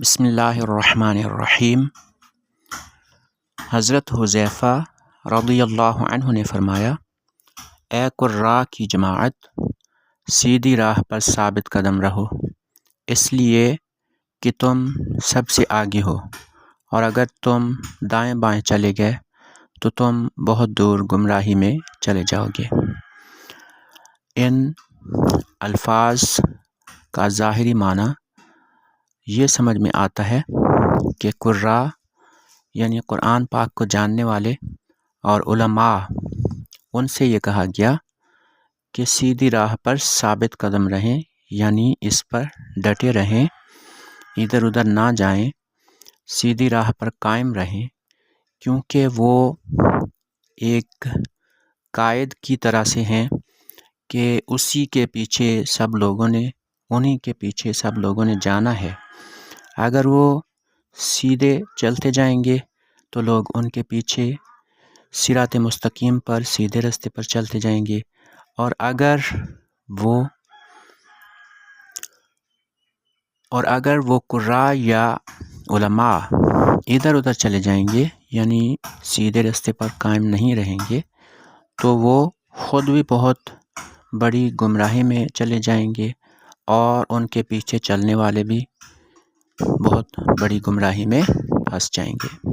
بسم اللہ الرحمن الرحیم۔ حضرت حذیفہ رضی اللہ عنہ نے فرمایا، اے قراء کی جماعت، سیدھی راہ پر ثابت قدم رہو، اس لیے کہ تم سب سے آگے ہو، اور اگر تم دائیں بائیں چلے گئے تو تم بہت دور گمراہی میں چلے جاؤ گے۔ ان الفاظ کا ظاہری معنی یہ سمجھ میں آتا ہے کہ قراء یعنی قرآن پاک کو جاننے والے اور علماء، ان سے یہ کہا گیا کہ سیدھی راہ پر ثابت قدم رہیں، یعنی اس پر ڈٹے رہیں، ادھر ادھر نہ جائیں، سیدھی راہ پر قائم رہیں، کیونکہ وہ ایک قائد کی طرح سے ہیں کہ انہی کے پیچھے سب لوگوں نے جانا ہے۔ اگر وہ سیدھے چلتے جائیں گے تو لوگ ان کے پیچھے صراط مستقیم پر، سیدھے راستے پر چلتے جائیں گے، اور اگر وہ قراء یا علماء ادھر ادھر چلے جائیں گے، یعنی سیدھے راستے پر قائم نہیں رہیں گے، تو وہ خود بھی بہت بڑی گمراہی میں چلے جائیں گے، اور ان کے پیچھے چلنے والے بھی بہت بڑی گمراہی میں پھنس جائیں گے۔